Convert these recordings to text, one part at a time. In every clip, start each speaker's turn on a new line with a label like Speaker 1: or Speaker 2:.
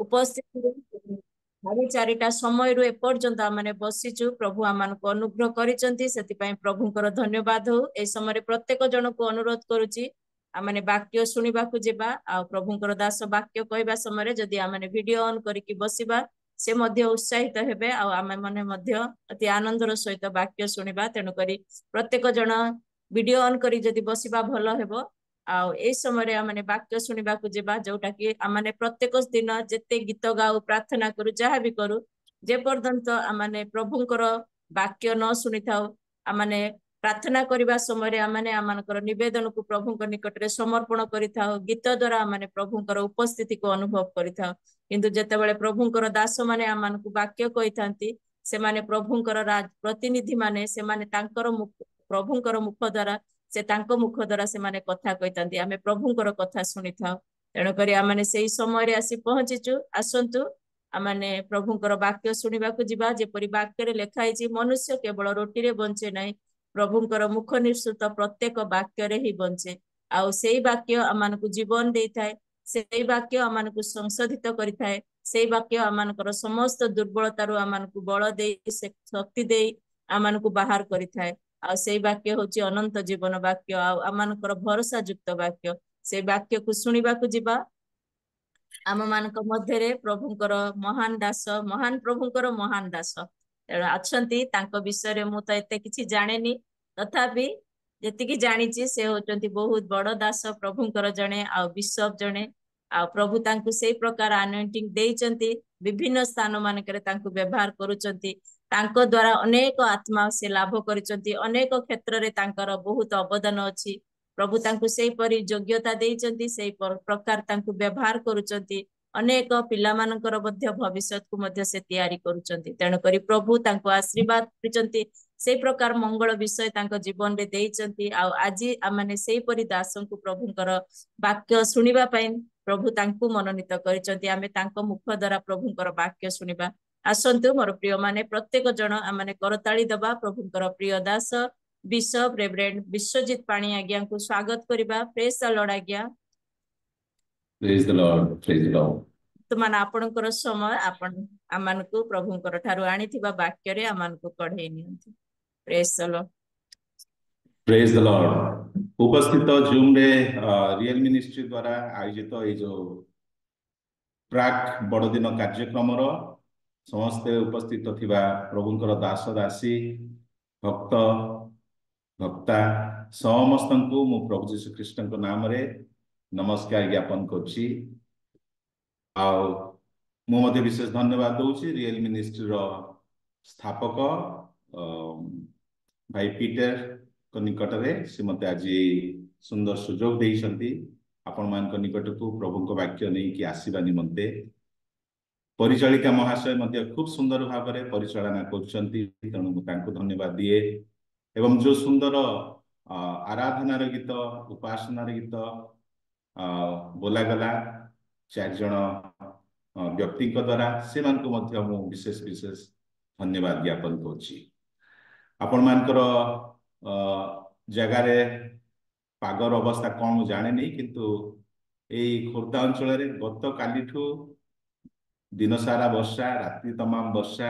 Speaker 1: उपस्थित 4:30 समय एपर्यंत आम बसीचु प्रभु आम अनुग्रह कर प्रभुंकर धन्यवाद हो। ए समय प्रत्येक जन को अनुरोध करुच्ची आमने वाक्य शुणा जावा आ प्रभुंकर दास वाक्य कहवा समय जदि आमने वीडियो ऑन करके बसिबा से मध्य उत्साहित हेबे आम माने मध्य अति आनंदर सहित वाक्य शुणा। तेणुक प्रत्येक जन वीडियो ऑन करी जदि बसिबा भल हेबो। आउ ए समय आमने वाक्य शुणा जावा जोटा कि आमने प्रत्येक दिन जेते गीत गाऊ प्रार्थना करू जहाँ भी करू जे पर्यंत आमने प्रभुंकर वाक्य न शुणी था आमने प्रार्थना करने समय आमने आमनकर निवेदन को प्रभुंक निकट में समर्पण करिथा गीत द्वारा आमने प्रभुंकर उपस्थिति को अनुभव करिथा। किंतु जेतेबेले प्रभुंकर दास माने आमनकु वाक्य कहि थांती से माने प्रभुंकर प्रतिनिधि माने से माने तांकर प्रभुंकर मुख द्वारा से तांको मुख द्वारा से माने कथा कहि थांती आमे प्रभुंकर कथा सुनि थाओ। तेणु करी आमने सेही समय आसी पहुंचीचु आसंतु आमने प्रभुंकर वाक्य शुणिबाकु जिबा। जेपरि वाक्य रे लेखा हिची मनुष्य केवल रोटी रे बंचे नहीं प्रभुंकर मुख निश्चित प्रत्येक वाक्य रे ही बंचे। आउ सेही वाक्य आमनकु जीवन देई थाए सेही वाक्य आमनकु संशोधित करि थाए सेही वाक्य आमनकर समस्त दुर्बलतारु आमनकु बल देई शक्ति देई आमनकु बाहर करि थाए। आ सेही वाक्य होची अनंत जीवन वाक्य आमनकर भरोसा युक्त वाक्य। से वाक्य को शुणिबाकु जिबा। आम मानक मध्य प्रभुंकर महान दास महान प्रभुंकर महान दास अच्छी विषय मु तो एते किछि जानेनी तथापि जेतिकी जानिछि से होचंती बहुत बड़ दास प्रभुंकर जणे आ बिशप जणे आ प्रभु तांकु सेही प्रकार अनॉइंटिंग देइचंती विभिन्न स्थान मानकरे तांकु व्यवहार करूचंती तांको द्वारा अनेक आत्मा से लाभ करिचंती अनेक क्षेत्र रे तांकर बहुत अवदान अछि। प्रभु तांकु सेही परि योग्यता देइचंती सेही प्रकार तांकु व्यवहार करूचंती अनेक पिला मानकर मध्य भविष्य को मध्य से तैयारी करूचंती। तेणु करी प्रभु तांको आशीर्वाद करिचंती सेही प्रकार मंगल विषय तांको जीवन रे देइचंती। आ आज आमने सेही परि दासों को प्रभुंकर वाक्य शुणिबा पई प्रभु तांकु मनोनीत करिचंती आमे तांको मुख द्वारा प्रभुंकर वाक्य शुणिबा। आसंतु मोर प्रिय माने प्रत्येक जन आमने करताली दबा प्रभुंकर प्रिय दास बिशप रेवरेंड विश्वजीत पाणी आज्ञा को स्वागत करिबा। प्रेज द लॉर्ड आज्ञा।
Speaker 2: Praise the Lord praise the Lord.
Speaker 1: तो मान आपनकर समय आपन आमानकु प्रभुंकर ठारू आनिथिबा वाक्य रे आमानकु कढेई नियंती। Praise the Lord
Speaker 2: praise the Lord. उपस्थित जूम रे रियल मिनिस्ट्री द्वारा आयोजित ये जो प्राक बड़दिन कार्यक्रम समस्ते उपस्थित थिबा प्रभुंकर दास दासी भक्त भक्ता समस्त को मु प्रभु जीशु ख्रीष्ट नाम रे नमस्कार ज्ञापन करछि। मु मध्य विशेष धन्यवाद दूची रियल मिनिस्ट्री रो स्थापक भाई पीटर को निकट में से मत आज सुंदर सुजोग देइछंती आपण मान को निकट को प्रभु को वाक्य नहीं कि आसीबा निमंते। परिचालिका महाशय मध्य खूब सुंदर भाव में परिचालना करछंती तेणु मु तांको धन्यवाद दिए। एवं जो सुंदर आराधनार गीत उपासनार गीत बोलागला 4 जन व्यक्ति द्वारा से विशेष विशेष धन्यवाद ज्ञापन करछि। आपण मानकर जगार पागर अवस्था कौन जाने नहीं किंतु यही खोर्धा अंचल गत काली दिन सारा वर्षा रात्रि तमाम वर्षा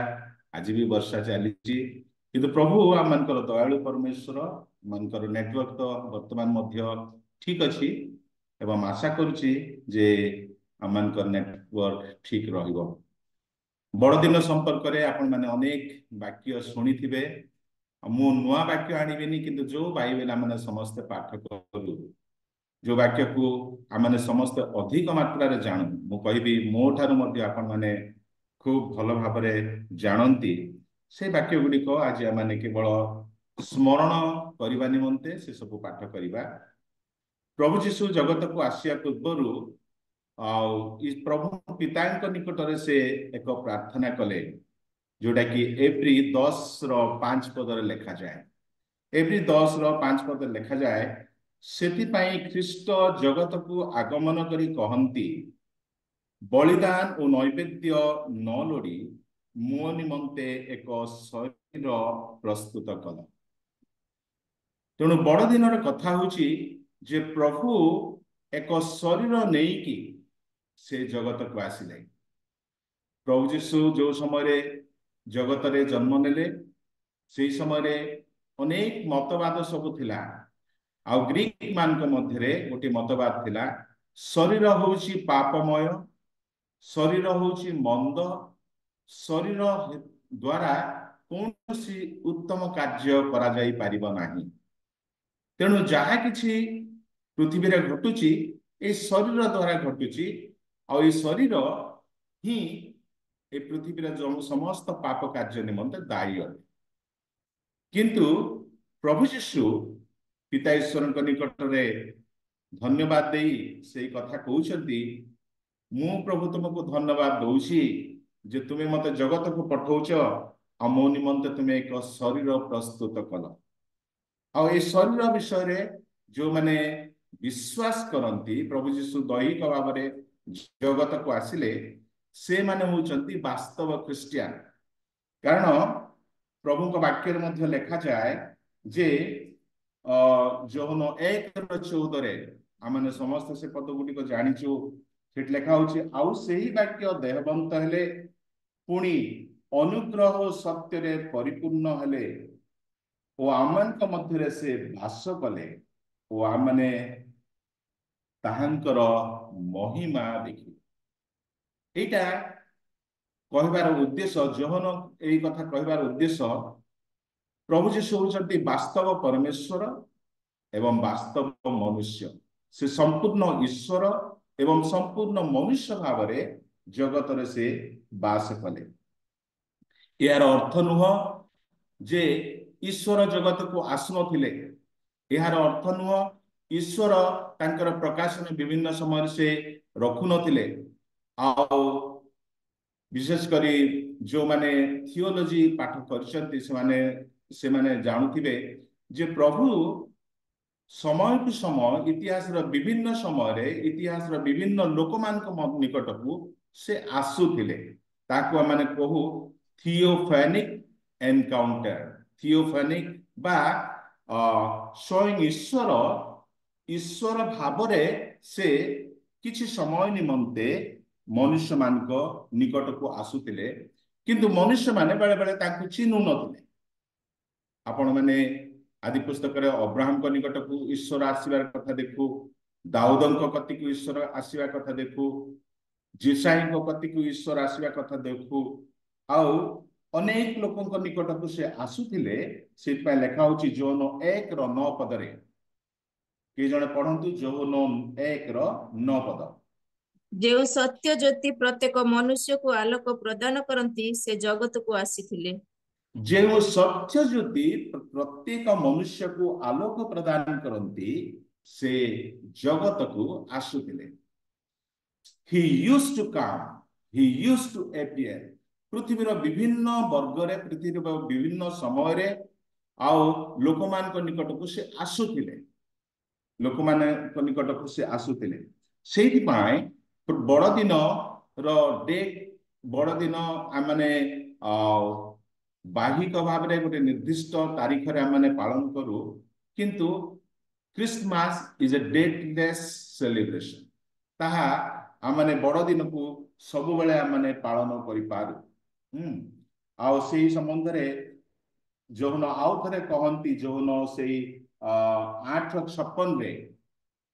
Speaker 2: आज भी वर्षा चली किंतु प्रभु आम मानकर दयालु परमेश्वर मानकर नेटवर्क तो वर्तमान मध्य ठीक अच्छी एवं आशा करुच्ची जे आम मानकर नेटवर्क ठीक रहिबो। बड़दिन संपर्क में आपण माने अनेक वाक्य शुणी थिबे मु नुआ वाक्य आनिबेनी किंतु जो बाइबल आमने समस्त पाठ करू जो वाक्य को आमने समस्त अधिक मात्रा रे जानू मु कहबी मो ठारू मध्य आपण माने खूब भल भाव में जानती से वाक्य गुड़िक आज आमने केवल स्मरण करने निमंते से सब पाठ करवा। प्रभु जीशु जगत को आसिया पूर्वर प्रभु पिता निकट से एक प्रार्थना कले जोटा कि एप्री 10:5 पदर लिखा जाए। एप्री 10:5 पद लिखा जाए सेतिपाई ख्रीष्ट जगत को आगमन करी कहंती बलिदान और नैवेद्य न लोड़ी मो निमंते एक शरीर प्रस्तुत कल। तेणु बड़दिन कथा होची जे प्रभु एक शरीर नहीं कि से जगत को आसिले प्रभु जीशु जो समय जगत रे जन्म नेले से समय अनेक मतवाद सब थिला। आ ग्रीक मान मध्य गोटे मतवाद थिला शरीर होउची पापमय, शरीर होउची मंद, शरीर द्वारा कौन सी उत्तम कार्य करा जाई परिबा नाही। तेणु जहा किछि पृथ्वी रे घटुची ए शरीर द्वारा घटुची आ ए शरीर ही ए पृथ्वी रे जो समस्त पाप कार्य निमंते दायी अटे। किंतु प्रभु यीशु पिता ईश्वर निकट रे धन्यवाद देई से कथा कहउछंती मु प्रभु तुमको धन्यवाद दउछि जे तुमे मते जगत को पठौछ आ मो निमंते तुमे एक शरीर प्रस्तुत कल। आ ए शरीर विषय रे जो माने विश्वास करती प्रभु यीशु दैहिक भाव में जगत को आसिले से माने होउछंती वास्तव क्रिस्टियन। कारण प्रभु को वाक्य मध्य लिखा जाए जे जौन 1:14 आम समस्त से पद गुड़िक जाचु से लिखा आउ सही वाक्य देहबंत हेले पुणी अनुग्रह सत्य रे परिपूर्ण हेले ओ आमनक मध्य से भाष कले ओ आमने ताहांकर महिमा देखि। एटा कहबार उद्देश्य जोहन यही कथा कहबार उद्देश्य प्रभु जीशु होउछंती वास्तव परमेश्वर एवं वास्तव मनुष्य। से संपूर्ण ईश्वर एवं संपूर्ण मनुष्य भाव में जगत रे से बास कले। यार अर्थ नुह जे ईश्वर जगत को आसुनथिले, यार अर्थ नुह ईश्वर तांकर प्रकाशन विभिन्न समय से रखुनथिले। आओ विशेष करी जो माने थियोलॉजी पाठ करछंती से माने जानुथिबे जे प्रभु समय टू समय इतिहास विभिन्न समय इतिहास विभिन्न लोक मान निकट को से आसुथिले। ताको माने कहू थियोफेनिक एनकाउंटर, थियोफेनिक बा स्वयं ईश्वर ईश्वर भाव से किछि समय निमंते मनुष्य मान निकट को आसुथिले। किंतु मनुष्य माने बेले बेले ताकु चिन्हु नथिले। आपण माने आदि पुस्तक अब्राहम को निकट को ईश्वर आसबार कथा देखू, दाऊद कति को ईश्वर आसवा कथा देखू, जिसाई कति को ईश्वर आसवा कथा देखू। आउ अनेक लोक निकट को से आसुथिले। से लेखा होची जोन 1:9 पदरे कि जने पढ़ंतु जोन 1:9 पद।
Speaker 1: जो सत्य ज्योति प्रत्येक मनुष्य को आलोक प्रदान करती से जगत को आसीथिले।
Speaker 2: जो सत्य ज्योति प्रत्येक मनुष्य को आलोक प्रदान करती से जगत को आसुथिले। He used to come, he used to appear। पृथ्वीर विभिन्न वर्ग रे पृथ्वीर विभिन्न समय रे आओ लोकमान को निकट को से आसुथिले, लोकमान को निकट को से आसुथिले। सेहि पाए बड़ दिन रो डेट बड़ दिन आमने बाहिक भाव में गोटे निर्दिष्ट तारीख रे आमने पालन करू। किंतु Christmas is a dateless celebration. ताहा आमने बड़ दिन को सब बेले आमने पालन करि पारू। आउ सेही संबंध रे जोन आउ थरे कहंती जोन सेही 8:56 रे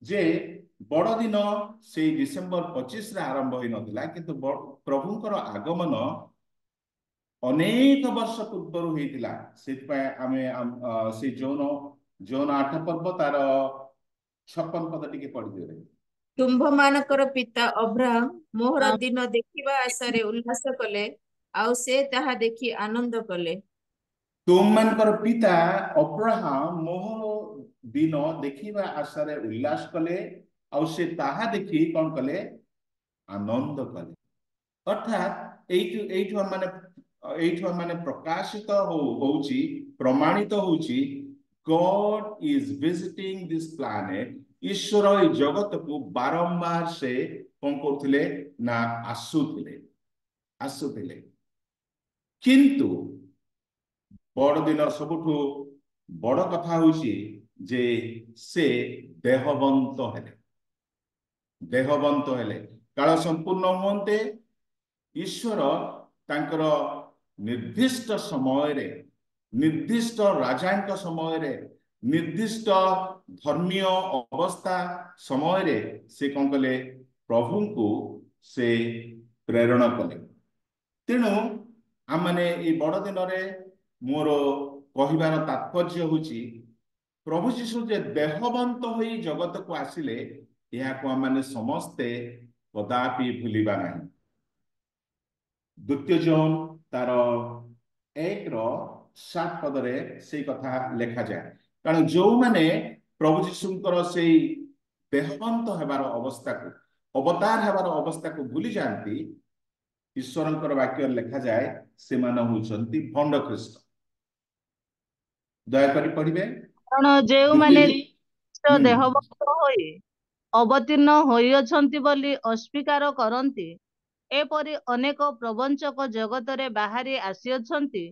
Speaker 2: जे बड़ दिन से डिसेम्बर 25 रे आरंभ होई नथिला। किंतु प्रभुंकर आगमन अनेक वर्ष पूर्व होइतिला। सेतपाय आमे से जोन 8 पर्व तार 56 पद टिके पढ़ि दियो।
Speaker 1: तुम्भ मानकर पिता अब्राहम मोहर दिन देखिबा आशारे उल्लास कले, आउ से ताहा देखि आनंद कले।
Speaker 2: तुम मानकर पिता अब्राहम मोहर दिन देखिबा आशारे उल्लास कले, आउ से ताहा देखि कोन कले आनंद कले। अर्थात एठो माने प्रकाशित होउची प्रमाणित होउची God is visiting this planet. ईश्वर ए जगत को बारंबार से कौन करथिले ना आसुथिले। किंतु बड़ दिन सबुठु बड़ कथा होउची जे से देहबंत हेले काल संपूर्ण हुंते ईश्वर तांकर निर्दिष्ट समय रे, निर्दिष्ट राजा समय रे, निर्दिष्ट धर्मीय अवस्था समय रे से कौन कले प्रभु को से प्रेरण कले। तेणु आम मैंने ये बड़ दिन मोर कहबार तात्पर्य हूँ प्रभु जीशु जे देहवंत हो जगत को आसिले यह आम मैंने समस्ते कदापि भूलिबा नहीं। द्वितीय जॉन तार 1:7 पदरे से कथा लेखा जाए। कारण जो माने प्रभु जीशुंकर से देहवंत हेबार अवस्था को, अवतार हेबार अवस्था को भूली जाती, ईश्वरंकर वाक्य लेखा जाए से माने होचंती भंड ख्रीष्ट। दयाकरी पढ़िबे।
Speaker 3: कारण जो माने
Speaker 2: हम्म
Speaker 3: देहभक्त होई अवतीर्ण होइअछंती बोली अस्वीकार करंती, एपरि अनेक प्रवंचक जगतरे बाहरी आसीअछंती।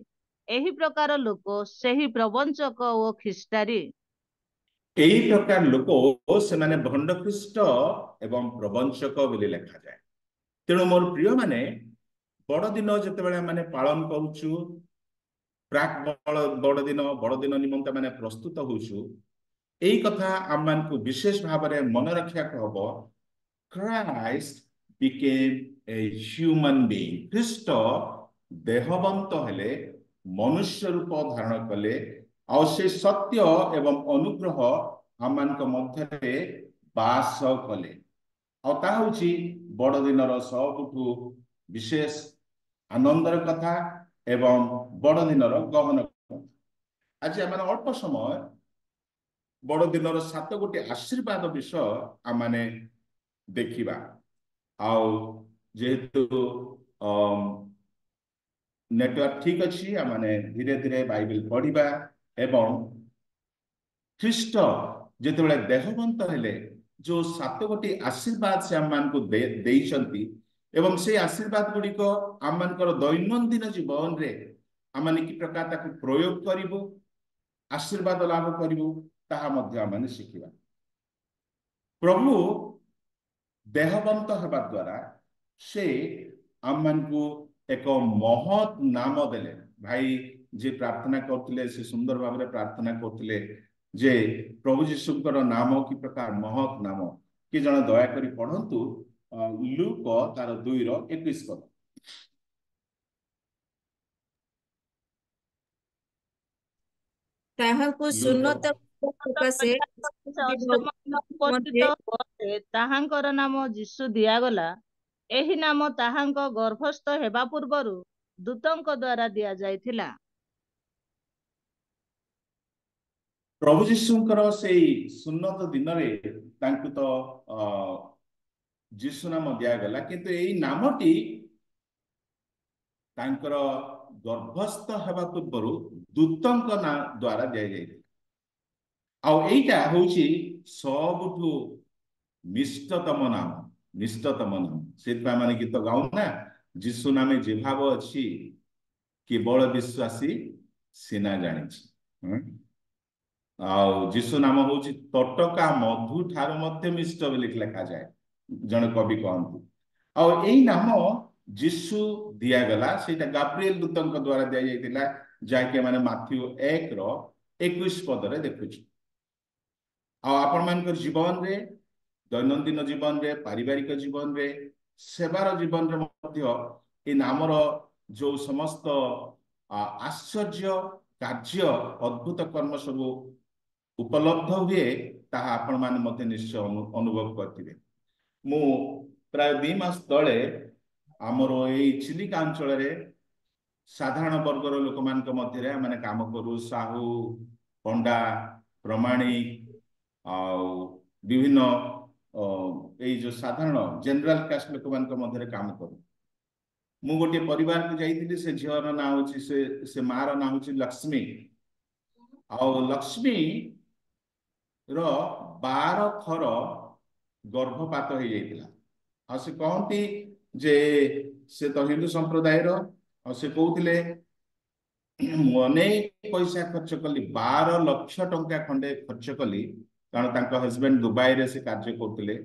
Speaker 3: एही प्रकार लोक सेही प्रवंचक ओ ख्रीष्टारी।
Speaker 2: यही प्रकार लोक से माने भंड ख्रीष्ट एवं प्रवंचक बोली लेखा जाए। तेणु मोर प्रिय माने बड़ दिन जिते माने पालन करूछु, प्राक बड़ दिन निमंत माने प्रस्तुत होछु, यही कथा आम मान को विशेष भाव में मन रखा हम। Christ became a human being. ख्रीष्ट देहवंत हेले, मनुष्य रूप धारण कले, और से सत्य एवं अनुग्रह आम मान मध्य बास कले। और ता हूँ बड़ दिन सबुठु विशेष आनंदर कथा एवं बड़ दिन गहन कथा। आज आम अल्प समय बड़ दिन 7 गोटी आशीर्वाद विषय आम माने देखिबा। आउ जेहेतु नेटवर्क ठीक अच्छी माने धीरे धीरे बाइबल पढ़िबा एवं ख्रीष्ट जेतेबेले देहवंत हेले जो 7 गोटी आशीर्वाद से आम मान को देइछंती एवं से आशीर्वाद गुड़िक आम मानकर दैनंदिन जीवन रे आम माने कि प्रकार ताकू प्रयोग करिवो, आशीर्वाद लाभ करिवो, ताहा मध्य आम माने शिखिबा। प्रभु देहवंत हेबा द्वारा से आम मान को एक महत नाम देले। भाई जे प्रार्थना करते से सुंदर भाव में प्रार्थना करते जे प्रभु जीशुकर नाम कि प्रकार महत नाम कि जन दयाकोरी पढ़ंतु लूक तार 2:21 पद।
Speaker 1: ताहाको सुन्नत सकाशे मध्य
Speaker 3: ताहांकर नाम यीशु दियागला। एही नाम ताहांक गर्भस्थ हेबा पूर्वरु दूतंक द्वारा दिया जायथिला।
Speaker 2: प्रभु जीशुकर से सुन्नत दिन में तो जीशु नाम दिगला, किंतु यही नामटी तांकर गर्भस्थ हेबा पूर्व दूतंक ना द्वारा दिया जायथिला। आईटा हूँ सबुठु निष्ठतम नाम, निष्ठतम नाम। से माने गीत गाऊना जीशु नामे जे भाव अच्छी केवल विश्वासी सीना जानी। जीशु नाम हूँ तटका मधु ठार मध्य मिष्ट लिखा जाए जन कवि कहती। आई नाम जीशु दिगला से गाब्रिएल दूतंक द्वारा दि जाइए जहाँकि मैंने माथ्यू 1:21 पदरे देखुଛୁ। आपण मान जीवन रे, दैनंदिन जीवन रे, पारिवारिक जीवन रे, सेवार जीवन रे मध्य ए नामर जो समस्त आश्चर्य कार्य अद्भुत कर्म सब उपलब्ध हुए ताहा आपण मान मध्य निश्चय अनुभव करथिबे। मु प्राय 2 मास तले आमर ए चिलिका अंचल रे साधारण वर्गर लोक मान मध्य माने काम करू, साहू, पंडा, प्रमाणिक विभिन्न जो साधारण जनरल कास्ट लोक मान मध्य काम करू। मु गोटे परिवार को जाइए, से झीर ना हूँ से मार ना हूँ लक्ष्मी। लक्ष्मी रो 12 थर गर्भपात हो जाता। से कहती जे से तो हिंदू संप्रदाय से कहते अनेक पैसा खर्च कली, 12 लाख टंका खंडे खर्च कली, कारण हजबैंड दुबई रे से कार्य करते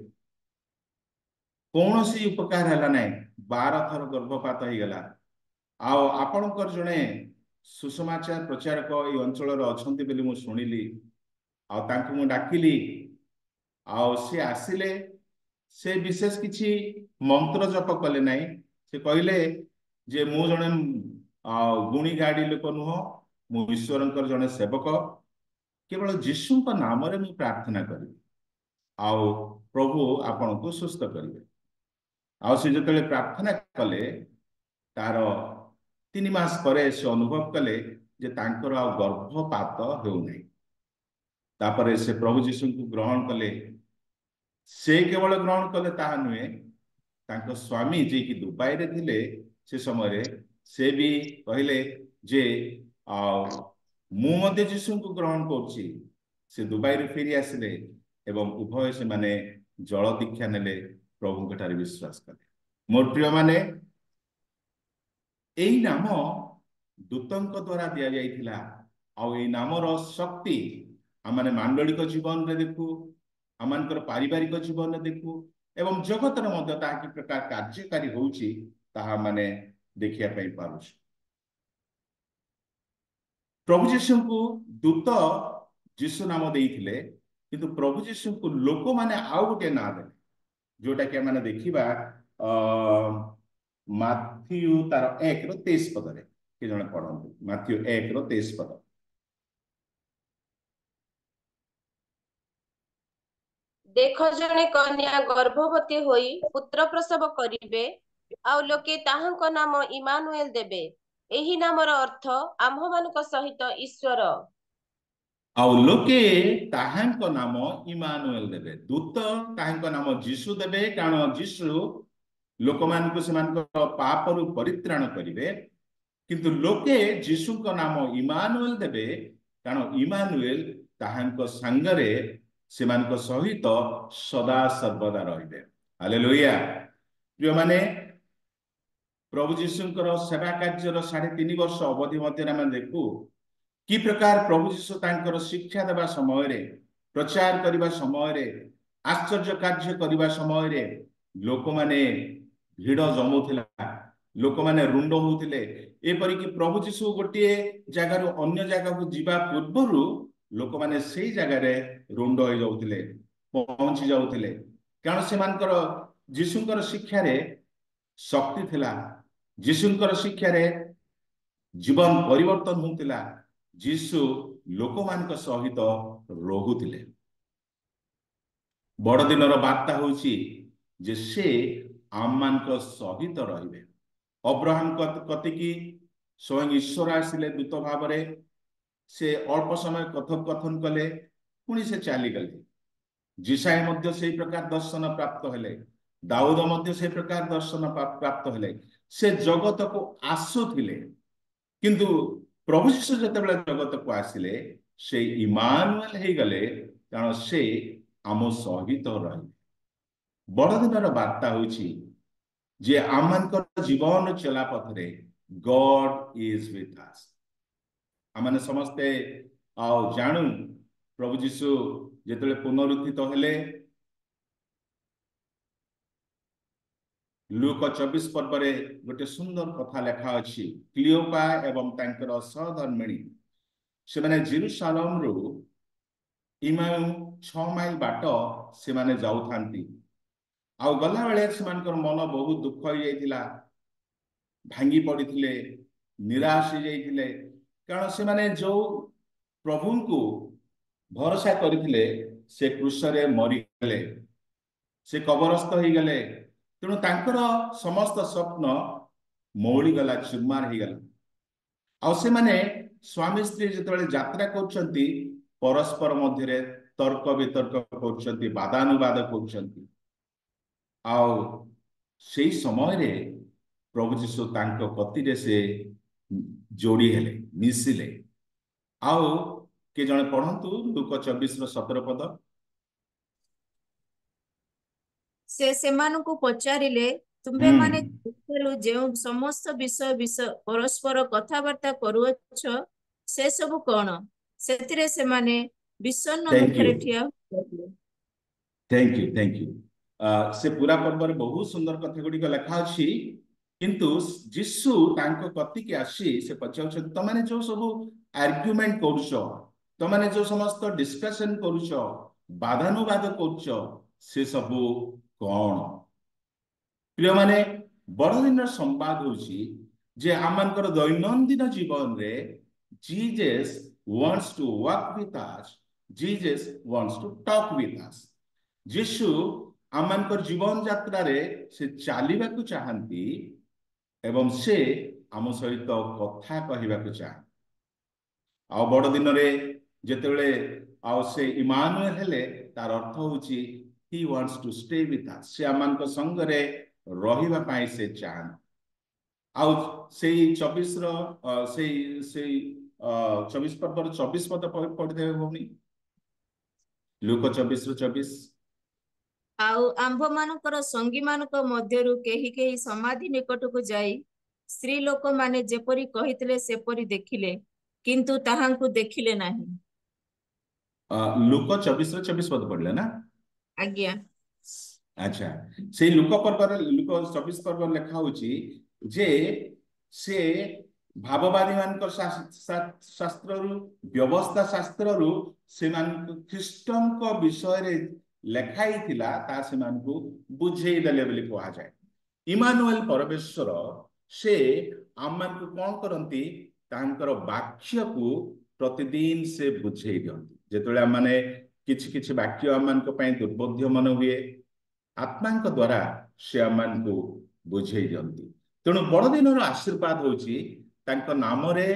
Speaker 2: कौन सी उपकार है ना 12 थर गर्भपात हो गला आपणकर जड़े सुसमाचार प्रचारक ये अंचल अच्छा मु शुणिली डाकिली सी आसिले से विशेष किसी मंत्र जप कले ना से कहले जे मु जड़े गुणी गाड़ी लोक नुह मु ईश्वर जड़े सेवक केवल जीशु नाम रे मु प्रार्थना करी आओ प्रभु आपण को सुस्थ करेंगे आउ से जो प्रार्थना कले तार 3 मास पर से अनुभव कले जे तांकर आ गर्भपात होउनै तापरे से प्रभु जीशु को ग्रहण कले से केवल ग्रहण कले ताहा नुहे तांको स्वामी जे कि दुबई रे थिले से समय से भी कहले जे मु मध्य जीशु को ग्रहण करछि से दुबई रे फेरी आसिले एवं उभय से माने जल दीक्षा नेले प्रभु कटारे विश्वास कले मोर प्रिय माने एई नाम दूतंक द्वारा दिया जाइथिला आ एई नामर शक्ति आमाने मांडलिक जीवन रे देखू आमानकर पारिवारिक जीवन रे देखू एवं जगत रे मध्य ता कि प्रकार कार्यकारी होउची ताहा माने देखिया पई पारुछ प्रभु जीशु को दूत जीशु नाम देइथिले किंतु प्रभु जीशु को लोक माने आउ गोटे ना दे जोटा कि माने देखिबा माथ्यू तार 1:23 पद रे के जने पढंतु माथ्यू 1:23 पद
Speaker 4: देख जने कन्या गर्भवती होई पुत्र प्रसव करिवे आउ लोके ताहांक नाम इमानुएल देबे एही नामर अर्थ आम्भमानक सहित ईश्वर
Speaker 2: आउ लोके ताहांक नाम इमानुएल देबे दूत ताहांक नाम जीशु देबे कारण जीशु लोक मान को समान पाप रु परित्राण करिवे किंतु लोके जीशु को नाम इमानुएल देबे कारण इमानुएल ताहांक संगरे सेमान को सहित सदा सर्वदा रहिबे हालेलुया प्रिय माने प्रभु जीशुंकर सेवा कार्यर 3.5 वर्ष अवधि मध्य आम देखू कि प्रकार प्रभु जीशु तांकर शिक्षा देवा समय रे प्रचार करबा समय रे आश्चर्य कार्य करबा समय रे लोक माने भीड़ जमुथिला लोक माने रुंड होउथिले एपरि कि प्रभु जीशु गोटे जगह रु अन्य जगह को जीवा पूर्वरु लोक माने सेई जगह रे रुंड हो जाउथिले पहुंची जाउथिले कारण सेमानकर जीशुंकर शिक्षा रे शक्ति थिला जीशुंकर शिक्षा रे जीवन परिवर्तन होउथिला जीशु लोक मान सहित रहुथिले बड़ दिनर वार्ता होउची जे से आम मान सहित रहिबे अब्राहम कतिकी स्वयं ईश्वर आसिले दूत भाव रे से अल्प समय कथन कले पुणी से चली गले जिसाई मध्य से प्रकार दर्शन प्राप्त हेले दाऊद मध्य से प्रकार दर्शन प्राप्त हेले से जगत को आसुथिले किंतु प्रभु यीशु जतबेले जगत को आसिले से इमानुएल हे गले कारण से आम सहित रही बड़ दिनर वार्ता होची जे आमनकर जीवन चला पथरे गॉड इज विथ अस आमने समस्ते जानू प्रभु जीशु जेतले पुनरुत्थित हेले लूक 24 पर्व रे गोटे सुंदर कथा लेखा अछि क्लियोपा एवं तांकर सहधर्मिणी से माने जेरूशलेम रु इमाउ 6 माइल बाट से माने जाउ थांती आ गला बेले से मानकर मन बहुत दुख हो जाइतिला भांगी पड़िथिले निराश हो जाइतिले कारण से माने जो प्रभु को भरोसा करथिले से क्रूस रे मरी गले से कबरस्थ हो गले तेणु तांकर समस्त स्वप्न मौली गला चुरमार हो गला आ से माने स्वामी स्त्री जेतबेले यात्रा करछंती परस्पर मध्य तर्क वितर्क करछंती वादानुवाद करछंती आ सेई समय रे प्रभु जीशु तांको पतिरे से जोड़ी हेले मिसिले आउ के जने पढ़ंतु लूक 24:17 पद
Speaker 1: से सेमानकु पचारिले तुम्बे माने जो समस्त विषय परस्पर कथावार्ता करूछ से सब कोन सेतिरे से माने विषन्न मुखरे ठिया
Speaker 2: थैंक यू से पूरा पर्व बहुत सुंदर कथा गुड़िक लेखा अच्छी किंतु जीशु तांको कतिके आसी से पचार तमाने जो सब आर्ग्युमेंट करुच तमाने जो समस्त डिस्कशन करुच बाधानुवाद करुच से सबू कौन प्रिय माने बड़दिन संवाद होची जे आमनकर दैनंदिन जीवन रे Jesus wants to walk with us Jesus wants to talk with us जीशु आमनकर जीवन यात्रा रे से चलिबा को चाहंती एवं से आम सहित कथा कहबा को चाह आ बड़ दिन रे जेतेबेले आ से इमानुएल हेले तार अर्थ होची he wants to stay with us से आमनकर संग रे रहिबा पाई से चाहन आउ से 24 रो से 24 पर्व 24 पद पढ़ि देबे भौनी लूका 24 रो 24
Speaker 1: आउ आंभ मानकर संगी मानक मध्यरु केही केही समाधि निकटକୁ ଯାଇ स्त्री लोक माने जेपरि कहितले सेपरि देखिले किंतु ताहांकु देखिले नाही
Speaker 2: लूका 24 रो 24 पद पढ़ले ना
Speaker 1: आज्ञा
Speaker 2: अच्छा से लूका पर्व लूका 24 पर्व लेखा होची जे से भाववादी मानकर शास्त्र व्यवस्था शास्त्र से ख्रीष्टन को विषय रे लेखाई थिला ता से मानकु बुझेई देले बोली कहा जाए इमानुएल परमेश्वर से आमन को कौन करंती तांकर वाक्य को प्रतिदिन से बुझेई दियंती जेतले माने किछि किछि वाक्य आमन को पय दुर्बोध्य मन हुए आत्मा को द्वारा से आमन को बुझेई दियंती तेणु बड़ दिन आशीर्वाद होची तांको नाम रे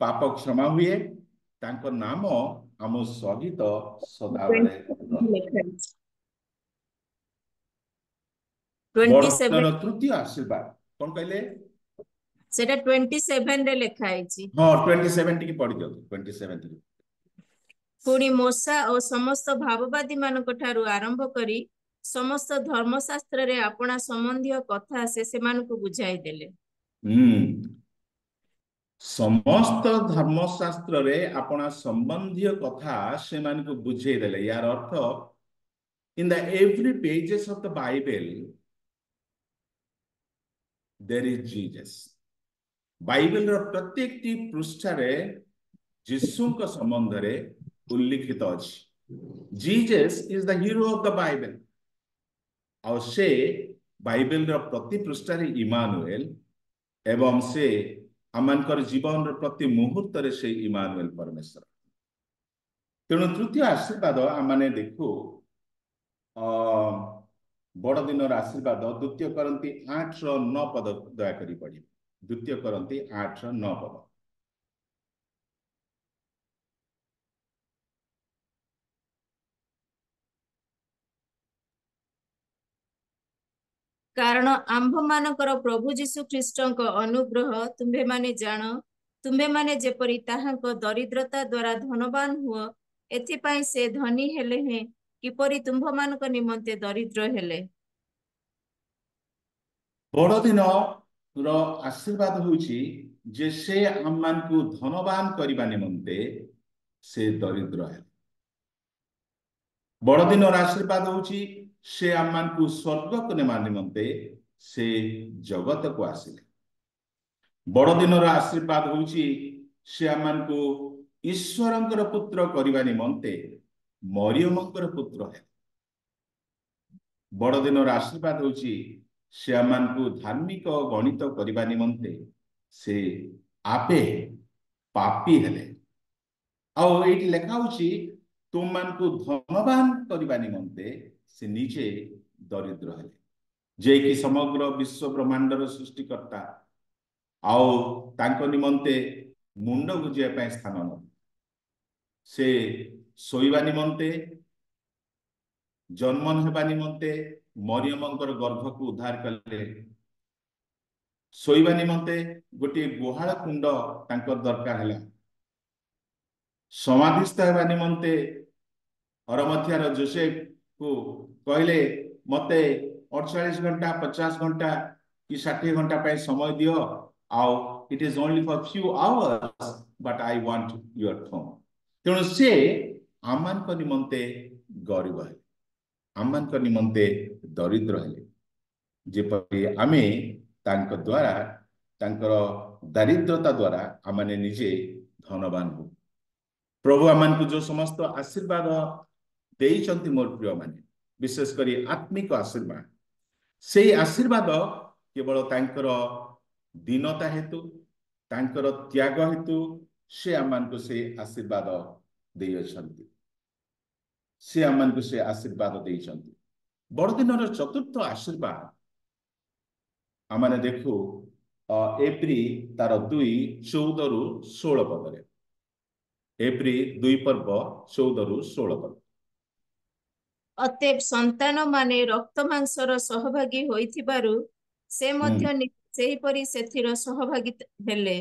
Speaker 2: पाप क्षमा हुए तांको नाम आम सहित सदाबले तृतीय आशीर्वाद कौन कहले
Speaker 1: सेटा 27 रे लेखा आइची
Speaker 2: हां 27 टिके पढ़ि दियो 27 टिके
Speaker 1: पुणी मोसा और समस्त भाववादी मानक ठारू आरंभ करी समस्त धर्मशास्त्र रे अपना संबंधी कथा से मानक बुझाई देले
Speaker 2: समस्त धर्मशास्त्र रे अपना संबंधी कथा से मानक बुझाई देले यार अर्थ in the every pages of the Bible there is Jesus Bible रो प्रत्येक टी पृष्ठ रे यीशु का संबंध रे उल्लिखित अछि Jesus is the hero of the Bible और से बाइबल रो प्रति पृष्ठ रे इमानुएल एवं से आमनकर जीवन रो प्रति मुहूर्त रे से इमानुएल परमेश्वर तेणु तृतीय आशीर्वाद आमने देखो बड़ दिन आशीर्वाद द्वितीय करंती 8 रो 9 पद दया करी पड़ी द्वितीय करंती 8 रो 9 पद
Speaker 1: कारण आंभ मानकर प्रभु जीशु ख्रीष्टଙ୍କ अनुग्रह तुम्भे माने जान तुम्भे माने जेपरि ताहांक दरिद्रता द्वारा धनवान हुआ एथि पई से धनी हेले हे किपरि तुम्भ मानक निमंते दरिद्र हेले
Speaker 2: बड़ दिन रो आशीर्वाद होची जे से हममान को धनवान करबा निमंते से दरिद्र है बड़ दिन आशीर्वाद होची से आममान को स्वर्ग को नेमा निमंते से जगत को आसिले बड़ दिन आशीर्वाद होची से आममान को ईश्वरंकर पुत्र करबा निमंते मरियमंकर पुत्र है बड़ दिन आशीर्वाद होची से आममान को धार्मिक गणित करबा निमंते से आपे पापी हेले आ एटी लेखा होची तुम मान को धनवान करबा निमंते से नीचे दरिद्र है जे कि समग्र विश्व ब्रह्मांडर सृष्टिकर्ता आओ तांको निमंते मुंड गुजिया पाए स्थान न से सोइबा निमंते जन्मन हेबा निमंते मरियमंकर गर्भ को उद्धार कले सोइबा निमंते गोटे गुहाळ कुंड तांकर दरकार हला समाधिस्थ हेबा निमंते अरमथियार जोसेफ को कहले मते 48 घंटा 50 घंटा कि 60 घंटा पे समय दियो आउ it is only for few hours but I want your थॉम तेणु से आमान को निमंते गरीब है आमମାନଙ୍କ निमंते दरिद्र हेले जेपरि आमे तांको द्वारा तांकर दारिद्रता द्वारा आमने निजे धनवान हो। प्रभु आमनको जो समस्त आशीर्वाद देइचंती मोर प्रिय माने विशेष करी आत्मिक आशीर्वाद से आशीर्वाद केवल तांकर दीनता हेतु तांकर त्याग हेतु से आमनको से आशीर्वाद देइछंती से आमनको से आशीर्वाद देइछंती। बड़दिनर चतुर्थ आशीर्वाद आमने देखु एप्री तार 2:14 रु 16 पदरे एप्री 2 पर्व 14 रु 16 पद।
Speaker 1: अतएव संतान माने रक्त मांसर सहभागी होइथिबारु से मध्य सेहीपरि सेथिर सहभागी हेले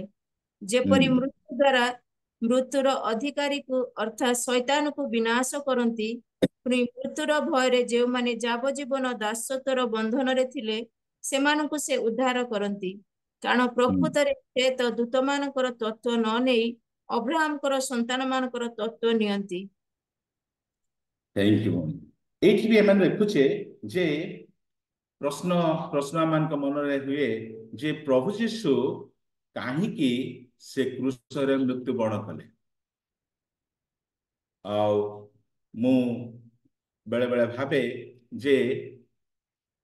Speaker 1: जेपरि मृत्यु द्वारा मृत्युर अधिकारी को अर्थात शैतान को विनाश करंती पुनि मृत्युर भयरे जे माने जावजीवन दासत्वर बंधन रे थिले सेमानकु से उद्धार करंती कारण प्रकृतरे से तो दूत मानकर तत्व न नेई अब्राहमकर संतान मानकर तत्व नियंती।
Speaker 2: Thank you. एठी भी एमन देखुचे जे प्रश्न प्रश्न मान मन रे हुए जे प्रभु यीशु काहे की से क्रूस रे मृत्यु बरण कले आ मु बेले बेले भाबे जे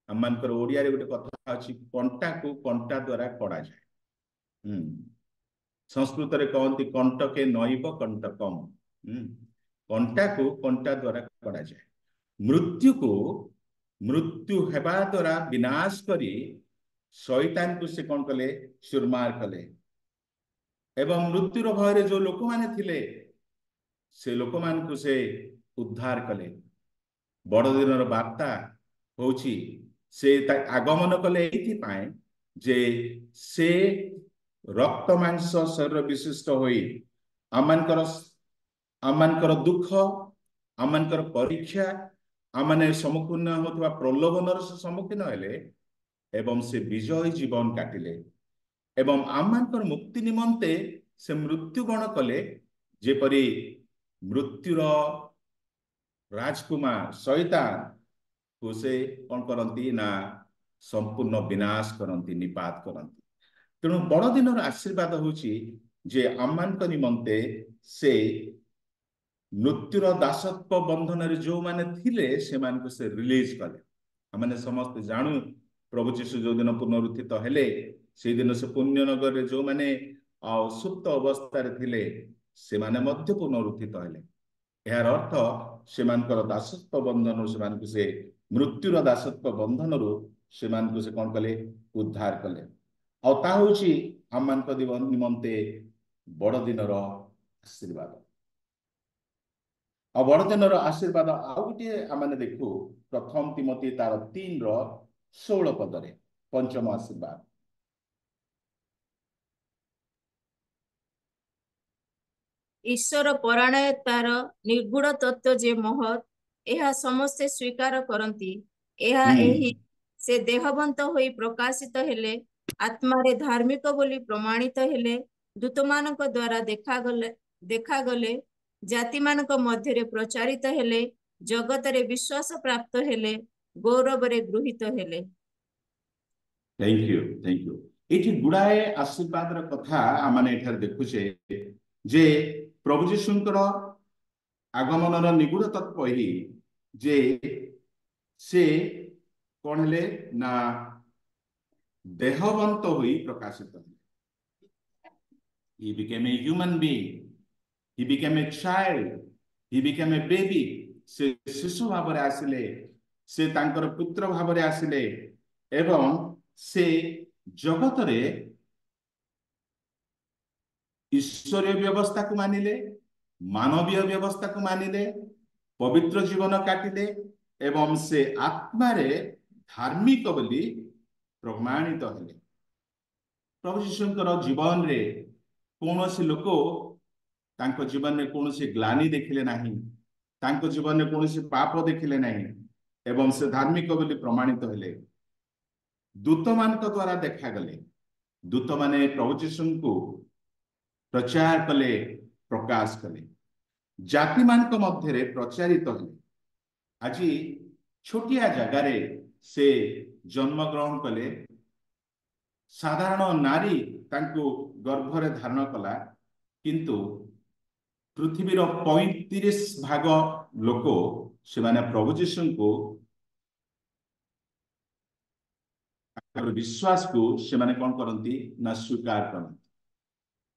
Speaker 2: आमनकर ओडिया रे गोटे कथा अछि कंटा को कंटा द्वारा कड़ा जाए। संस्कृत रे कहंती कंटके नईब कंटकम। कंटा को कंटा द्वारा कड़ा जाए। मृत्यु को मृत्यु हेबा द्वारा विनाश करी शैतान को से कौन कले चुरमार कले एवं मृत्युर भय जो लोक माने थिले से लोक मान को से उद्धार कले। बड़ दिनर वार्ता होची से आगमन कले एथि पाए जे से रक्त मांस शरीर विशिष्ट होई आमनकर दुख आमनकर परीक्षा आमने सम्मुखीन होता प्रलोभन सम्मुखीन हेले एवं से विजय जीवन काटिले एवं आमनकर मुक्ति निमंते से मृत्यु गण कले जेपरी मृत्युर राजकुमार शैतान को से कौन करती ना संपूर्ण विनाश करती निपात करती। तेणु बड़ दिनर आशीर्वाद होची जे आमनक निमंते से मृत्युर दासत्व बंधन रे जो माने थिले से मान को से रिलीज कले। हमने समस्त जानू प्रभु यीशु जो दिन पुनरुत्थित हेले से दिन से पुण्य नगर रे जो माने सुप्त अवस्था रे थिले से माने मध्य पुनरुत्थित हेले। यार अर्थ से मानकर दासत्व बंधन से मान को से मृत्युर दासत्व बंधन रु से मान को से कौन कले उद्धार कले और ता होची हम मान को दिवन निमंते बड़ दिनर आशीर्वाद। और बड़ दिनर आशीर्वाद आउ गोटे आमने देखु प्रथम तिमोथी तार 3:16 पदरे पंचम आशीर्वाद।
Speaker 1: ईश्वर परायणतार निर्गुण तत्व जे महत यह समस्ते स्वीकार करती यह एही से देहवंत होई प्रकाशित हेले आत्मारे धार्मिक बोली प्रमाणित हेले दूत मानक द्वारा देखा गले जाति मानक मध्य प्रचारित हेले जगत रे विश्वास प्राप्त हेले गौरव रे गृहीत हेले।
Speaker 2: Thank you thank you. एठी गुड़ाए आशीर्वाद कथा आमने एठार देखुचे जे प्रभु यीशुंकर आगमनर निगूढ़ तत्व ही जे से कौन हेले ना देहवंत हुई प्रकाशित हेले। He became a human being. He became a child. He became a baby. से शिशु भाव आसिले से तांकर पुत्र भाव आसिले एवं से जगत रे ईश्वरीय व्यवस्था को मानिले मानवीय व्यवस्था को मानिले पवित्र जीवन काटिले एवं से आत्मा रे धार्मिक बोली प्रमाणित हेले। प्रभु यीशुंकर जीवन रे कौन से लोक तांको जीवन में कौन से ग्लानि देखिले नाही तांको जीवन में कौन से पाप देखिले नाही एवं से धार्मिक बोली प्रमाणित हेले। दूत मान द्वारा देखा गले दूत माने प्रभु यीशु को प्रचार कले प्रकाश कले जाति मान मध्य प्रचारित हेले। आज छोटिया जगार से जन्म ग्रहण कले साधारण नारी तांको गर्भरे धारण कला किंतु पृथ्वीर 35 भाग लोक से माने प्रभु जीशु को विश्वास को से माने कौन करती ना स्वीकार करती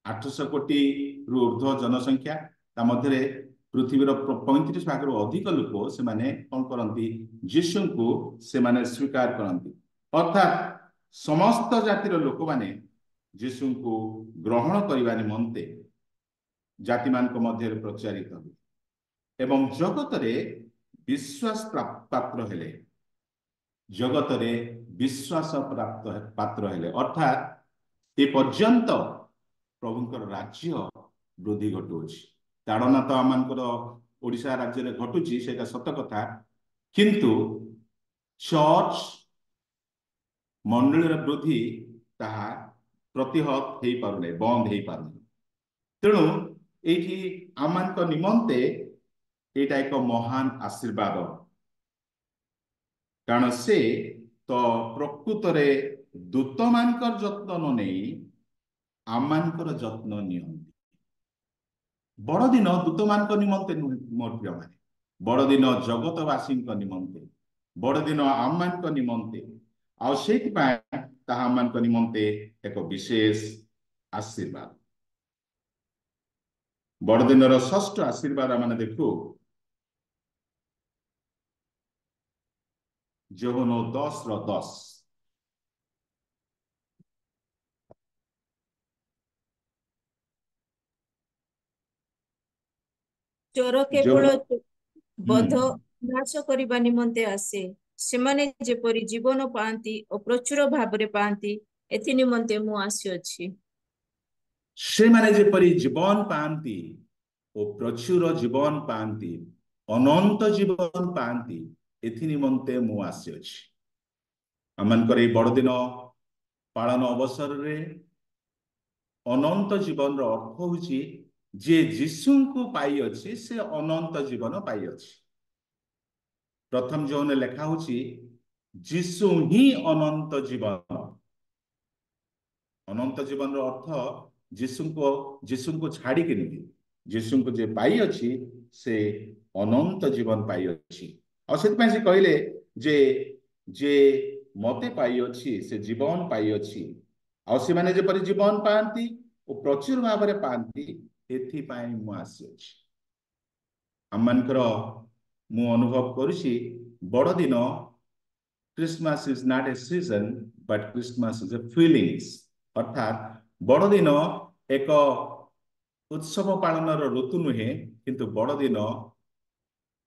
Speaker 2: 800 कोटी रु ऊर्ध्व जनसंख्या ता मध्य पृथ्वीर 35 भाग अधिक लोक से माने कौन करती जीशु को से माने स्वीकार करती अर्थात समस्त जातिर लोक माने जीशु को ग्रहण करने निमंते जाति मान मध्य प्रचारित हुए एवं जगत रे विश्वास पात्र हेले जगत रे विश्वास प्राप्त पात्र हेले अर्थात ए पर्यंत प्रभुंकर राज्य वृद्धि घटुची ताड़ना तो आमर ओडिशा राज्य में घटुची से सत कथा किंतु चर्च मंडल वृद्धि ताहा प्रतिहत हो पारे बंद हो पारे तेणु ये आम निमंते यहाँ एक महान आशीर्वाद कारण से तो प्रकृत में दूत मान जत्न न नहीं आम जत्न नियंती बड़ दिन दूत मान निमंते मोर प्रिय माने बड़ दिन जगतवासी निमंते बड़ दिन आम मान निमंते आम निमंते एक विशेष आशीर्वाद बड़ दिन षष्ठ आशीर्वाद मैंने देखू जोहन 10:10
Speaker 1: चोर केवल बध नाश करने निमंते आसे सेमाने जेपरी जीवन पाती और प्रचुर भाव पाती एथि निमंते मु आसी
Speaker 2: से माने जेपरी जीवन पाती और प्रचुर जीवन पाती अनंत जीवन पाती एथि निमंते मु आसी आमनकर बड़ दिन पालन अवसर रे अनंत जीवन अर्थ हूँ जे जीशु को पाई अच्छी से अनंत जीवन पाई अच्छी प्रथम जो लेखा हूँ जीशु ही अनंत जीवन अर्थ जीशु को छाड़ी के नहीं जीशु को जे पाई अच्छी से अनंत जीवन पाई अच्छी और से कहले जे जे मते पाई अच्छी से जीवन पाई अच्छी और से माने जेपरि जीवन पाती और प्रचुर भाव में पाती एथिपाई मु आसी अछि आमनकर मु अनुभव करुछि बड़ दिन Christmas is not a season but Christmas is a feelings अर्थात बड़ दिन एक उत्सव पालन ऋतु नुहे किंतु बड़ दिन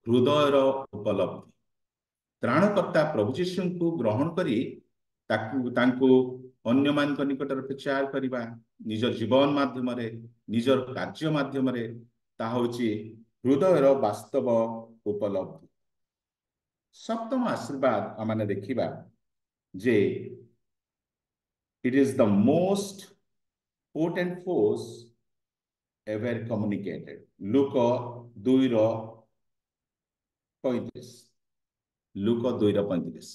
Speaker 2: हृदयर उपलब्धि त्राणकर्ता प्रभु जीशु को ग्रहण करी अन्य मान निकट प्रचार करवा निज जीवन माध्यम निजर कार्य माध्यम हृदयर वास्तव उपलब्धि सप्तम आशीर्वाद आम देखा जे it is the most potent force ever communicated Luke 2:35 Luke 2:35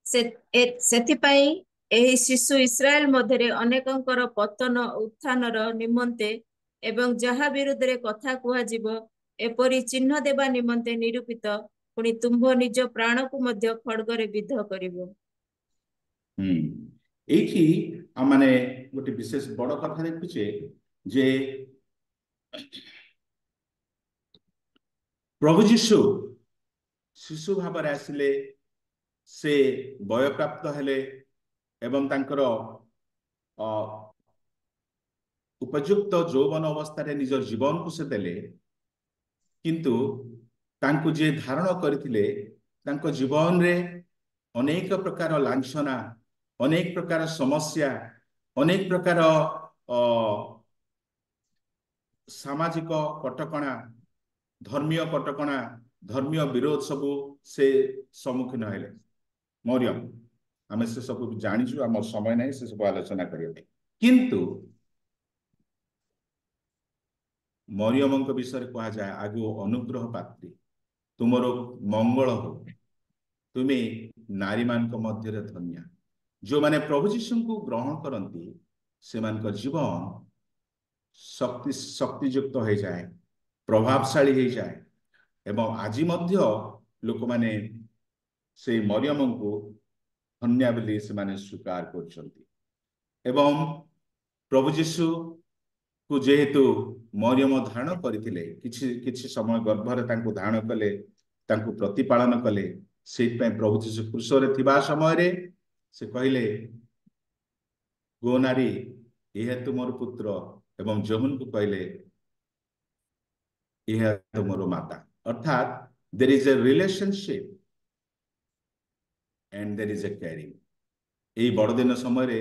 Speaker 1: सेथिपाई एही शिशु इस्राएल मध्य अनेकंकर पतन उत्थानर निमंते एवं जहा विरुद्ध रे कथा कुहाजिबो एपरि चिन्ह देवा निमंते निरूपित पुणी तुम्भ निज प्राण को मध्य खड्गरे विद्ध करिवो
Speaker 2: एठी आमाने गोटे विशेष बड़ कथा देखुचे जे प्रभु जीशु शिशु भाव आसिले से वय प्राप्त हेले एवं तांकर उपयुक्त यौवन अवस्था निज जीवन को से देले किंतु तांको जे धारण करथिले तांको जीवन रे अनेक प्रकार लांछना अनेक प्रकार समस्या अनेक प्रकार सामाजिक कटकणा धर्मीय कटकणा धर्मीय विरोध सबू से सम्मुखीन हेले मरियम आम से सब जानीचु आम समय नहीं से सब आलोचना करने किंतु मरियम विषय कह जाए आगु अनुग्रह पात्री तुमर मंगल हो तुमे नारी मान मध्य धन्या जो माने प्रभु जीशु को ग्रहण करती से जीवन शक्तियुक्त हो जाए प्रभावशाली हो जाए एवं आज लोक माने से मरियम को धन्या बोली से माने स्वीकार कर प्रभु जीशु को जेहेतु मरियम धारण करथिले किछि समय गर्भरे तांको धारण कले तांको प्रतिपालन कले से प्रभु जीशु क्रूसरे थिबा समय रे से कहले गो नारी यह तुमर पुत्र एवं जमुन को कहले यह तुमर माता अर्थात there is a relationship and there is a caring एई बड़दिन समय रे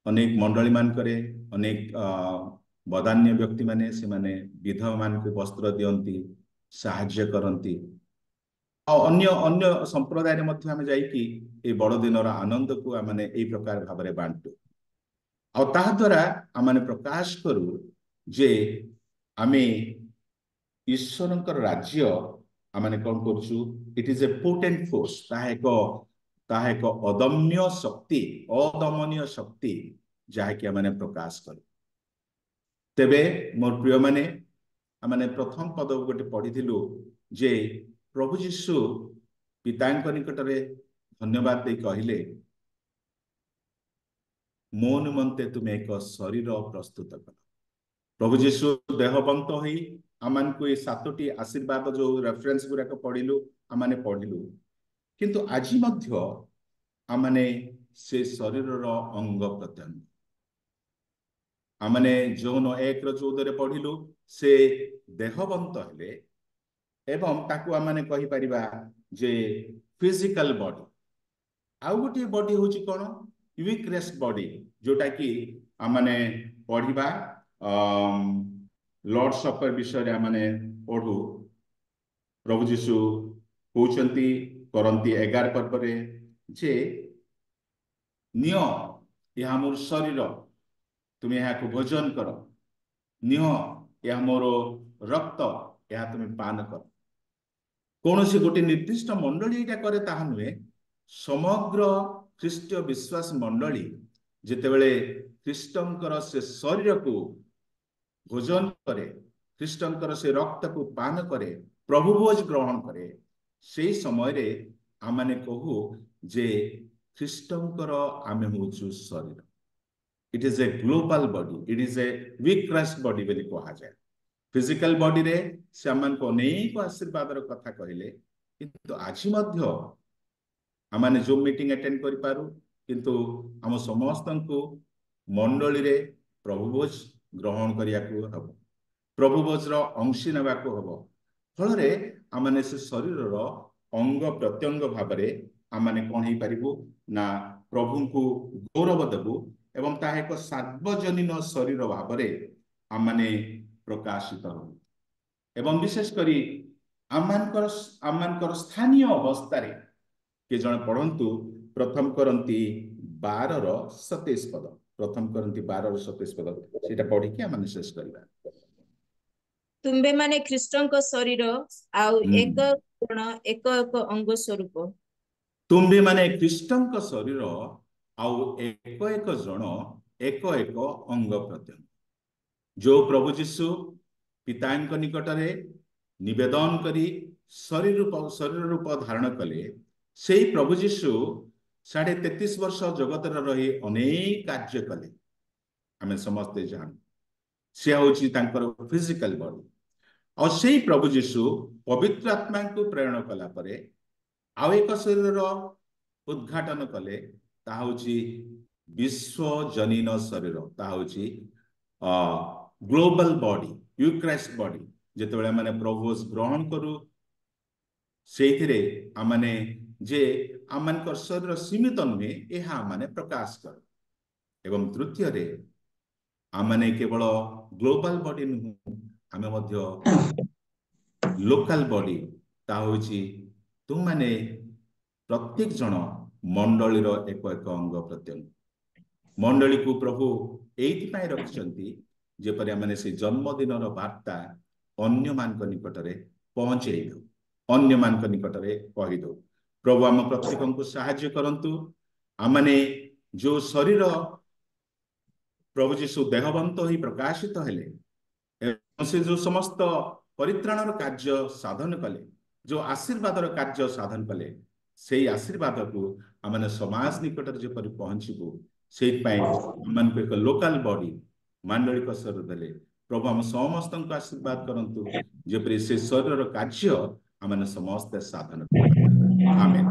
Speaker 2: अनेक मंडली मानकरे अनेक बदान्य व्यक्ति माने से माने विधवा मान को वस्त्र दियंती साहाय्य करंती अन्य अन्य संप्रदाय रे आमे जाइकी ए बड़दिन आनंद को आमे ए प्रकार भाव में बांटू आ ता द्वारा आमे प्रकाश करू जे आमे ईश्वरंकर राज्य आमे कौन करछु it is a potent force ताहा एक अदम्य शक्ति अदमनीय शक्ति जहाँकि आमे प्रकाश कर तेबे मोर प्रिय माने आमे प्रथम पद गोटे पढ़िथिलु जे प्रभु जीशु पिता निकट में धन्यवाद दे कहले मो निमंते तुम एक शरीर प्रस्तुत कर प्रभु जीशु देहबंत होई आमान को ये सातोटी आशीर्वाद जो रेफरेंस गुराक पढ़िलु आमाने पढ़िलु किंतु आज मध्य आमाने से शरीर अंग प्रत्यंग आमाने जौन 1:14 पढ़िलु से देहबंत हेले एवं ताकू आमाने कहि परिबा जे फिजिकल बॉडी आउ गोटे बॉडी होची कोन वीकनेस बॉडी जोटा कि आमाने पढ़िबा लॉर्ड सपर विषय आमाने पढ़ू प्रभु जीशु कहउचंती करंती 11 पर्व रे जे नियो यह मोर शरीर तुम यहाँ को भोजन कर नियो यह मोर रक्त यह तुम पान कर कौन सी गोटे निर्दिष्ट मंडली एटा करे ताहा नुहे समग्र ख्रीष्टीय विश्वास मंडली जेतेबेले ख्रीष्टंकर से शरीर को भोजन करे ख्रीष्टंकर से रक्त को पान करे प्रभु भोज ग्रहण करे से समय रे आमाने कहू जे ख्रीष्टंकर आमे होचु शरीर it is a global body it is a weakness body बोली कहा जाए फिजिकल बॉडी रे से आमान को अनेक आशीर्वाद कथा कहले किंतु आज मध्य आमाने जो मीटिंग अटेंड करि पारू किंतु हम समस्त को मंडली रे प्रभु भोज ग्रहण करिया को हबो प्रभु भोज रो अंशी नेबा को हबो फल रे आमाने से शरीर रो अंग प्रत्यंग भाव रे आमाने कोन हे परिबो ना प्रभु को गौरव देबो एवं ता एक सार्वजनीन शरीर भाव रे आमाने प्रकाशित हो एवं विशेष करी आमानकर स्थानीय अवस्था रे के जन पढ़ंतु प्रथम करंती 12:27 पद प्रथम करंती 12:27 पद सेटा पढ़ी के आमाने शेष करबा
Speaker 1: तुम्बे माने ख्रीष्टन को शरीर आउ एक गुण एक एक अंग स्वरूप
Speaker 2: तुम्बे माने ख्रीष्टन को शरीर आउ एक एक जन एक एक अंग प्रत्यंग जो प्रभु जीशु पिता निकट रे निवेदन करी शरीर रूप धारण कले से प्रभु जीशु 33.5 वर्ष जगत रही अनेक कार्य कले आमे समस्ते जान से होची तांकर फिजिकल बॉडी और से प्रभु जीशु पवित्र आत्मा को प्रेरण कला परे आउ एक शरीर उद्घाटन कले ता होची विश्वजनीन शरीर ता होची ग्लोबल बॉडी यूक्राइस्ट बॉडी जेतेबेले माने प्रभु ग्रहण करू सेथिरे आमाने जे आमानकर शरीर सीमित नुहे एहा आमाने प्रकाश कर एवं तृतीय रे आमाने केवल ग्लोबल बॉडी नु आमे मध्य लोकल बॉडी ता होची तुम माने प्रत्येक जन मंडली रो एक एक अंग प्रत्यंग मंडली को प्रभु एइथि पाई रखिसंती जेपरि आमाने से जन्मदिन रो वार्ता अन्य मान निकटरे पहुंचे दो, अन्य मान निकटरे कही दो। प्रभु आम प्रत्येक को साहाय्य करंतु। आमने जो शरीर प्रभु जीशु देहवंत ही प्रकाशित हेले, से जो समस्त परित्राणर कार्य साधन कले, जो आशीर्वादर कार्य साधन कले, से आशीर्वाद को आमने समाज निकट जेपरि पहुंचबू से एक लोकल बॉडी मांडलिक शरीर देले। प्रभु आम समस्त आशीर्वाद करंतु जेपरि से शरीर कार्य आमने समस्त साधन करिपारिबा। आमेन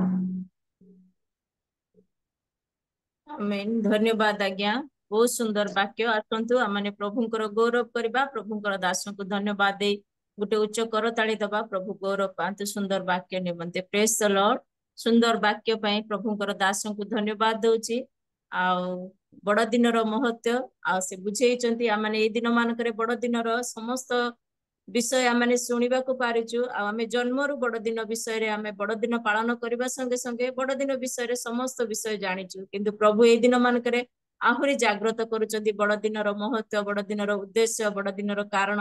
Speaker 1: आमेन। धन्यवाद आज्ञा, बहुत सुंदर वाक्य। आसतु आमने प्रभुंकर गौरव करबा, प्रभुंकर दास को धन्यवाद दे गोटे उच्च करताली दबा। प्रभु गौरव पांतु सुंदर वाक्य निमंते। Praise the Lord. सुंदर वाक्य पई प्रभुंकर दास को धन्यवाद दउची। आ बड़ दिनर महत्व आ से बुझेइचंती। आमने ए दिन मानकरे बड़ दिनर समस्त विषय आमने शुणा को पारिचु। आमे जन्मरु बड़ दिन विषय रे आमे बड़ दिन पालन करबा संगे संगे बड़ दिन विषय रे समस्त विषय जानिचु। किंतु प्रभु ए दिन मानकरे आहुरी जागृत करूचंती बड़ दिनर महत्व, बड़ दिनर उद्देश्य, बड़ दिनर कारण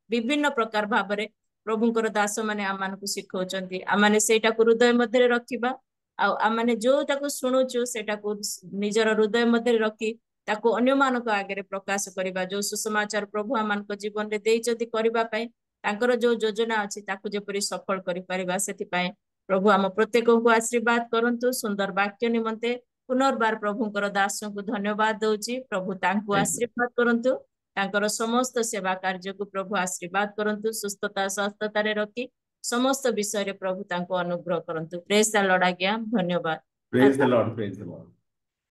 Speaker 1: विभिन्न प्रकार भाबरे प्रभुंकर दास माने आमानकु शिखौचंती। आमाने सेटा को हृदय मध्य रखिबा। आमाने जोटाको शुणुचु सेटाको निजर हृदय मध्य रखी ताको अन्य मानक आगे प्रकाश करिबा। जो सुसमाचार प्रभु आमानक जीवन रे देइचंती करिबा पई तांकर जो योजना अछि ताको जेपरि सफल करि परिबा। सेति पई प्रभु आम प्रत्येक को आशीर्वाद करंतु। सुंदर वाक्य निमंते पुनर्बार प्रभुंकर दास को धन्यवाद दउची। प्रभु तांको आशीर्वाद करंतु, तांकर समस्त सेवा कार्य को प्रभु आशीर्वाद करंतु। सुस्थता स्वस्थता रे रखी समस्त विषय रे प्रभु तांको अनुग्रह करंतु। प्रेज द लॉर्ड आज्ञा। धन्यवाद।
Speaker 2: Praise the Lord, praise the Lord.